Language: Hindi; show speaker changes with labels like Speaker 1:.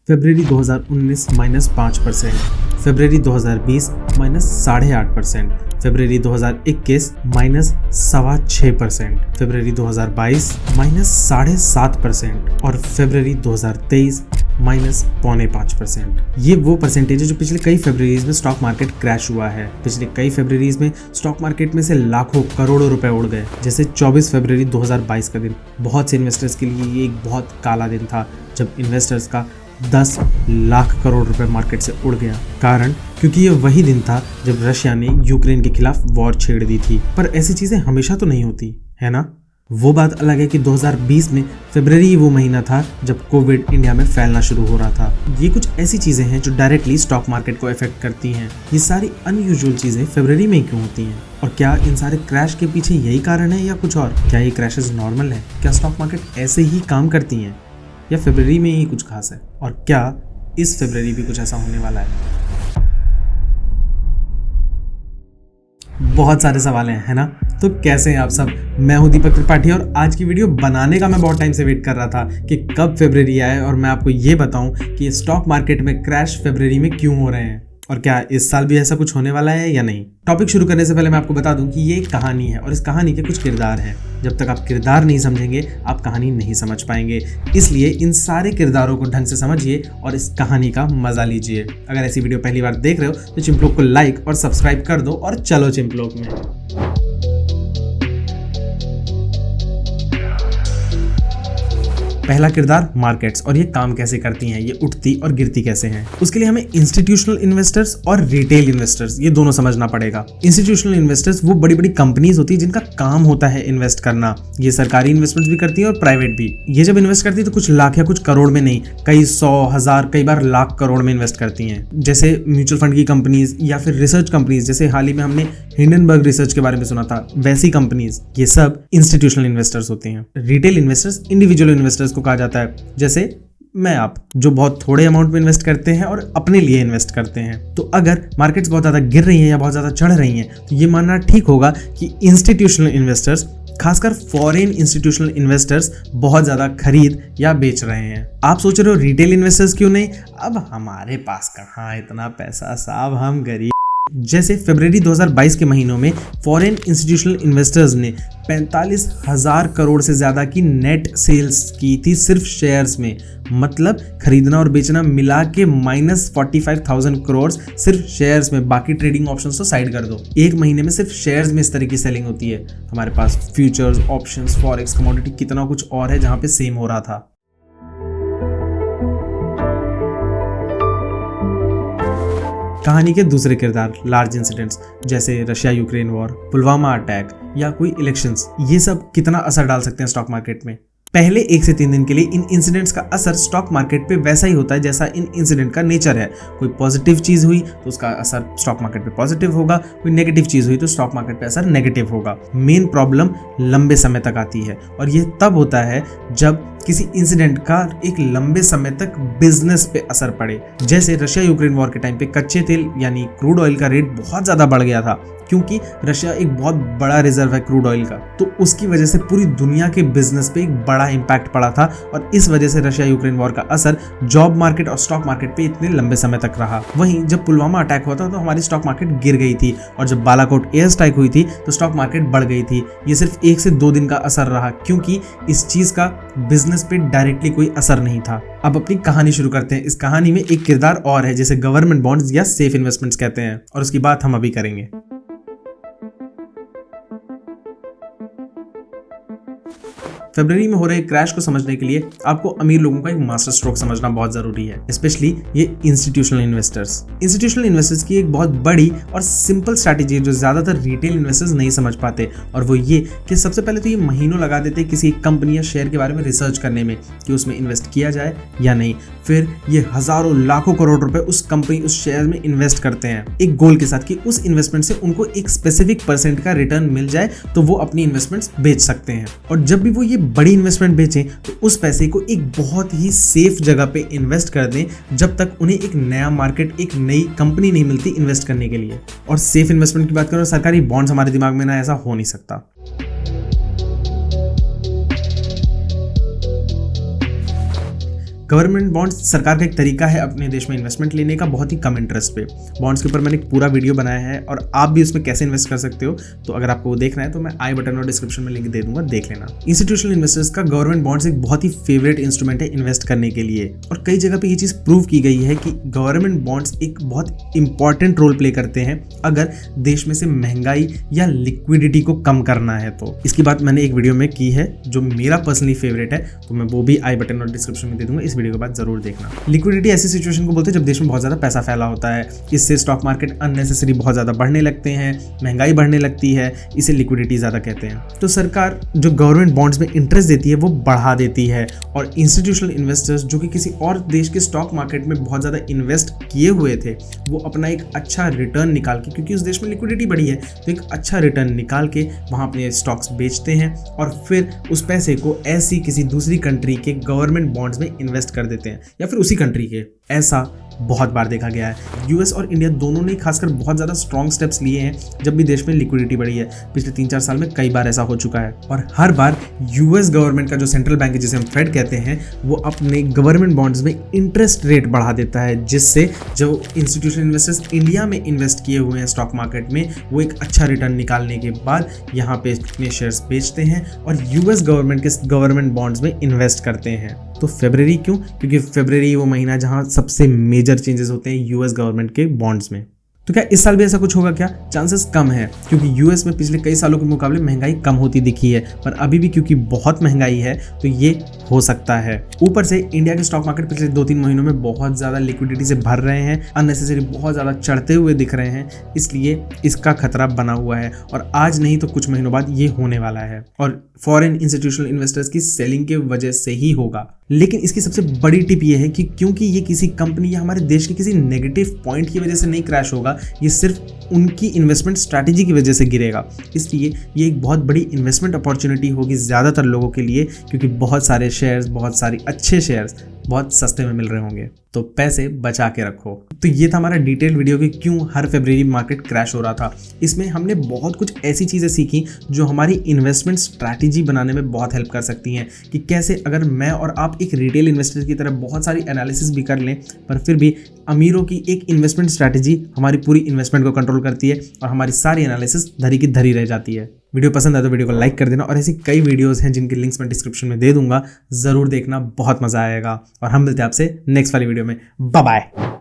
Speaker 1: फरवरी 2019 -5%, फरवरी 2020 -8.5%, फरवरी 2021 -6.25%, फरवरी 2022 -7.5% और फरवरी 2023 -5.25%। ये वो परसेंटेज है जो पिछले कई फरवरीज में स्टॉक मार्केट क्रैश हुआ है। पिछले कई फरवरीज में स्टॉक मार्केट में से लाखों करोड़ों रुपए उड़ गए। जैसे 24 फरवरी 2022 का दिन बहुत से इन्वेस्टर्स के लिए ये एक बहुत काला दिन था, जब इन्वेस्टर्स का 10 लाख करोड़ रुपए मार्केट से उड़ गया। कारण क्योंकि ये वही दिन था जब रशिया ने यूक्रेन के खिलाफ वॉर छेड़ दी थी। पर ऐसी चीजें हमेशा तो नहीं होती है ना। वो बात अलग है कि 2020 में फरवरी वो महीना था जब कोविड इंडिया में फैलना शुरू हो रहा था। ये कुछ ऐसी चीजें हैं जो डायरेक्टली स्टॉक मार्केट को इफेक्ट करती हैं। ये सारी अनयूजुअल चीजें फरवरी में ही क्यों होती हैं? और क्या इन सारे क्रैश के पीछे यही कारण है या कुछ और? क्या ये क्रैशेस नॉर्मल है? क्या स्टॉक मार्केट ऐसे ही काम करती हैं या फरवरी में ही कुछ खास है? और क्या इस फरवरी भी कुछ ऐसा होने वाला है? बहुत सारे सवाल हैं, है ना? तो कैसे हैं आप सब? मैं हूं दीपक त्रिपाठी और आज की वीडियो बनाने का मैं बहुत टाइम से वेट कर रहा था कि कब फरवरी आए और मैं आपको ये बताऊं कि स्टॉक मार्केट में क्रैश फरवरी में क्यों हो रहे हैं और क्या इस साल भी ऐसा कुछ होने वाला है या नहीं। टॉपिक शुरू करने से पहले मैं आपको बता दूं कि ये एक कहानी है और इस कहानी के कुछ किरदार हैं। जब तक आप किरदार नहीं समझेंगे आप कहानी नहीं समझ पाएंगे। इसलिए इन सारे किरदारों को ढंग से समझिए और इस कहानी का मजा लीजिए। अगर ऐसी वीडियो पहली बार देख रहे हो तो चिंपलोक को लाइक और सब्सक्राइब कर दो और चलो चिंपलोक में। पहला किरदार मार्केट्स और ये काम कैसे करती हैं, ये उठती और गिरती कैसे हैं। उसके लिए हमें इंस्टीट्यूशनल इन्वेस्टर्स और रिटेल इन्वेस्टर्स ये दोनों समझना पड़ेगा। इंस्टीट्यूशनल इन्वेस्टर्स वो बड़ी बड़ी कंपनीज होती है जिनका काम होता है इन्वेस्ट करना। ये सरकारी इन्वेस्टमेंट भी करती है और प्राइवेट भी। ये जब इन्वेस्ट करती है तो कुछ लाख या कुछ करोड़ में नहीं, कई 100, 1000, कई बार लाख करोड़ में इन्वेस्ट करती हैं। जैसे म्यूचुअल फंड की कंपनीज या फिर रिसर्च कंपनीज, जैसे हाल ही में हमने हिंडनबर्ग रिसर्च के बारे में सुना था, वैसी कंपनीज, ये सब इंस्टीट्यूशनल इन्वेस्टर्स होते हैं। रिटेल इन्वेस्टर्स इंडिविजुअल इन्वेस्टर्स को कहा जाता है, जैसे मैं आप, जो बहुत थोड़े अमाउंट में इन्वेस्ट करते हैं और अपने लिए इन्वेस्ट करते हैं। तो अगर मार्केट्स बहुत ज़्यादा गिर रही हैं या बहुत ज़्यादा चढ़ रही हैं तो ये मानना ठीक होगा कि इंस्टीट्यूशनल इन्वेस्टर्स, खासकर फॉरेन इंस्टीट्यूशनल इन्वेस्टर्स, बहुत ज़्यादा खरीद या बेच रहे हैं। आप सोच रहे हो रिटेल इन्वेस्टर्स क्यों नहीं? अब हमारे पास कहाँ इतना पैसा साहब, हम गरीब। जैसे फरवरी 2022 के महीनों में फॉरेन इंस्टीट्यूशनल इन्वेस्टर्स ने 45,000 करोड़ से ज़्यादा की नेट सेल्स की थी सिर्फ शेयर्स में। मतलब खरीदना और बेचना मिला के -45,000 करोड़ सिर्फ शेयर्स में। बाकी ट्रेडिंग ऑप्शंस तो साइड कर दो। एक महीने में सिर्फ शेयर्स में इस तरह की सेलिंग होती है। हमारे पास फ्यूचर्स, ऑप्शंस, फॉरेक्स, कमोडिटी, कितना कुछ और है जहाँ पे सेम हो रहा था। कहानी के दूसरे किरदार लार्ज इंसिडेंट्स, जैसे Russia Ukraine war, Pulwama attack या कोई इलेक्शंस, ये सब कितना असर डाल सकते हैं स्टॉक मार्केट में। पहले 1 से 3 दिन के लिए इन इंसिडेंट्स का असर स्टॉक मार्केट पे वैसा ही होता है जैसा इन इंसिडेंट का नेचर है। कोई पॉजिटिव चीज़ हुई तो उसका असर स्टॉक मार्केट पे पॉजिटिव होगा, कोई नेगेटिव चीज़ हुई तो स्टॉक मार्केट पे असर नेगेटिव होगा। मेन प्रॉब्लम लंबे समय तक आती है और ये तब होता है जब किसी इंसिडेंट का एक लंबे समय तक बिजनेस पे असर पड़े। जैसे रशिया यूक्रेन वॉर के टाइम पे कच्चे तेल यानी क्रूड ऑयल का रेट बहुत ज़्यादा बढ़ गया था, क्योंकि रशिया एक बहुत बड़ा रिजर्व है क्रूड ऑयल का। तो उसकी वजह से पूरी दुनिया के बिजनेस पे एक बड़ा इम्पैक्ट पड़ा था और इस वजह से रशिया यूक्रेन वॉर का असर जॉब मार्केट और स्टॉक मार्केट पे इतने लंबे समय तक रहा। वहीं जब पुलवामा अटैक हुआ था तो हमारी स्टॉक मार्केट गिर गई थी और जब बालाकोट एयर स्ट्राइक हुई थी तो स्टॉक मार्केट बढ़ गई थी। ये सिर्फ 1 से 2 दिन का असर रहा, क्योंकि इस चीज का बिजनेस पे डायरेक्टली कोई असर नहीं था। अब अपनी कहानी शुरू करते हैं। इस कहानी में एक किरदार और है जिसे गवर्नमेंट बॉन्ड्स या सेफ इन्वेस्टमेंट्स कहते हैं और उसकी बात हम अभी करेंगे। फरवरी में हो रहे क्रैश को समझने के लिए आपको अमीर लोगों का एक मास्टर स्ट्रोक समझना बहुत जरूरी है, स्पेशली ये इंस्टीट्यूशनल इन्वेस्टर्स। इंस्टीट्यूशनल इन्वेस्टर्स की एक बहुत बड़ी और सिंपल स्ट्रैटेजी है जो ज्यादातर रिटेल इन्वेस्टर्स नहीं समझ पाते, और वो ये कि सबसे पहले तो ये महीनों लगा देते हैं किसी कंपनी या शेयर के बारे में रिसर्च करने में कि उसमें इन्वेस्ट किया जाए या नहीं। फिर ये हजारों लाखों करोड़ रुपए उस कंपनी, उस शेयर में इन्वेस्ट करते हैं एक गोल के साथ कि उस इन्वेस्टमेंट से उनको एक स्पेसिफिक % का रिटर्न मिल जाए तो वो अपनी इन्वेस्टमेंट्स बेच सकते हैं। और जब भी वो ये बड़ी इन्वेस्टमेंट बेचें तो उस पैसे को एक बहुत ही सेफ जगह पे इन्वेस्ट कर दें जब तक उन्हें एक नया मार्केट, एक नई कंपनी नहीं मिलती इन्वेस्ट करने के लिए। और सेफ इन्वेस्टमेंट की बात करें, सरकारी बॉन्ड्स हमारे दिमाग में ना ऐसा हो नहीं सकता। गवर्नमेंट बॉन्ड्स सरकार का एक तरीका है अपने देश में इन्वेस्टमेंट लेने का, बहुत ही कम इंटरेस्ट पे। बॉन्ड्स के ऊपर मैंने एक पूरा वीडियो बनाया है और आप भी उसमें कैसे इन्वेस्ट कर सकते हो, तो अगर आपको वो देखना है तो मैं आई बटन और डिस्क्रिप्शन में लिंक दे दूंगा, देख लेना। इंस्टीट्यूशनल इन्वेस्टर्स का गवर्नमेंट बॉन्ड्स एक बहुत ही फेवरेट इंस्ट्रूमेंट है इन्वेस्ट करने के लिए, और कई जगह पे ये चीज प्रूव की गई है कि गवर्नमेंट बॉन्ड्स एक बहुत इंपॉर्टेंट रोल प्ले करते हैं अगर देश में से महंगाई या लिक्विडिटी को कम करना है तो। इसकी बात मैंने एक वीडियो में की है जो मेरा पर्सनली फेवरेट है, तो मैं वो भी आई बटन और डिस्क्रिप्शन में दे दूंगा, इस वीडियो के बाद जरूर देखना। लिक्विडिटी ऐसी सिचुएशन को बोलते हैं जब देश में बहुत ज्यादा पैसा फैला होता है, इससे स्टॉक मार्केट अननेसेसरी बहुत ज्यादा बढ़ने लगते हैं, महंगाई बढ़ने लगती है, इसे लिक्विडिटी ज्यादा कहते हैं। तो सरकार जो गवर्नमेंट बॉन्ड्स में इंटरेस्ट देती है वो बढ़ा देती है, और इंस्टीट्यूशनल इन्वेस्टर्स जो कि किसी और देश के स्टॉक मार्केट में बहुत ज्यादा इन्वेस्ट किए हुए थे, वो अपना एक अच्छा रिटर्न निकाल के, क्योंकि उस देश में लिक्विडिटी बढ़ी है, तो एक अच्छा रिटर्न निकाल के वहां अपने स्टॉक्स बेचते हैं और फिर उस पैसे को ऐसी किसी दूसरी कंट्री के गवर्नमेंट बॉन्ड्स में इन्वेस्ट कर देते हैं, या फिर उसी कंट्री के। ऐसा बहुत बार देखा गया है। यूएस और इंडिया दोनों ने खासकर बहुत ज़्यादा स्ट्रॉन्ग स्टेप्स लिए हैं जब भी देश में लिक्विडिटी बढ़ी है। पिछले 3-4 साल में कई बार ऐसा हो चुका है, और हर बार यूएस गवर्नमेंट का जो सेंट्रल बैंक है, जिसे हम फेड कहते हैं, वो अपने गवर्नमेंट बॉन्ड्स में इंटरेस्ट रेट बढ़ा देता है, जिससे जो इंस्टीट्यूशनल इन्वेस्टर्स इंडिया में इन्वेस्ट किए हुए हैं स्टॉक मार्केट में, वो एक अच्छा रिटर्न निकालने के बाद यहाँ पे अपने शेयर्स बेचते हैं और यूएस गवर्नमेंट के गवर्नमेंट बॉन्ड्स में इन्वेस्ट करते हैं। तो फरवरी क्यों? क्योंकि फरवरी वो महीना जहां सबसे मेजर चेंजेस होते हैं यूएस गवर्नमेंट के बॉन्ड्स में। तो क्या इस साल भी ऐसा कुछ होगा क्या? चांसेस कम है, क्योंकि यूएस में पिछले कई सालों के मुकाबले महंगाई कम होती दिखी है, पर अभी भी क्योंकि बहुत महंगाई है तो ये हो सकता है। ऊपर से इंडिया के स्टॉक मार्केट पिछले 2-3 महीनों में बहुत ज़्यादा लिक्विडिटी से भर रहे हैं, अननेसेसरी बहुत ज़्यादा चढ़ते हुए दिख रहे हैं, इसलिए इसका खतरा बना हुआ है, और आज नहीं तो कुछ महीनों बाद ये होने वाला है, और फॉरेन इंस्टीट्यूशनल इन्वेस्टर्स की सेलिंग के वजह से ही होगा। लेकिन इसकी सबसे बड़ी टिप ये है कि क्योंकि ये किसी कंपनी या हमारे देश के किसी नेगेटिव पॉइंट की वजह से नहीं क्रैश होगा, ये सिर्फ उनकी इन्वेस्टमेंट स्ट्रैटेजी की वजह से गिरेगा। इसलिए ये एक बहुत बड़ी इन्वेस्टमेंट अपॉर्चुनिटी होगी ज़्यादातर लोगों के लिए, क्योंकि बहुत सारे शेयर्स, बहुत सारे अच्छे शेयर्स बहुत सस्ते में मिल रहे होंगे, तो पैसे बचा के रखो। तो ये था हमारा डिटेल वीडियो कि क्यों हर फरवरी मार्केट क्रैश हो रहा था। इसमें हमने बहुत कुछ ऐसी चीज़ें सीखी जो हमारी इन्वेस्टमेंट स्ट्रैटेजी बनाने में बहुत हेल्प कर सकती हैं, कि कैसे अगर मैं और आप एक रिटेल इन्वेस्टर की तरह बहुत सारी एनालिसिस भी कर लें, पर फिर भी अमीरों की एक इन्वेस्टमेंट स्ट्रैटेजी हमारी पूरी इन्वेस्टमेंट को कंट्रोल करती है और हमारी सारी एनालिसिस धरी की धरी रह जाती है। वीडियो पसंद आए तो वीडियो को लाइक कर देना, और ऐसी कई वीडियोस हैं जिनके लिंक्स मैं डिस्क्रिप्शन में दे दूंगा, ज़रूर देखना, बहुत मज़ा आएगा। और हम मिलते हैं आपसे नेक्स्ट वाली वीडियो में। Bye bye.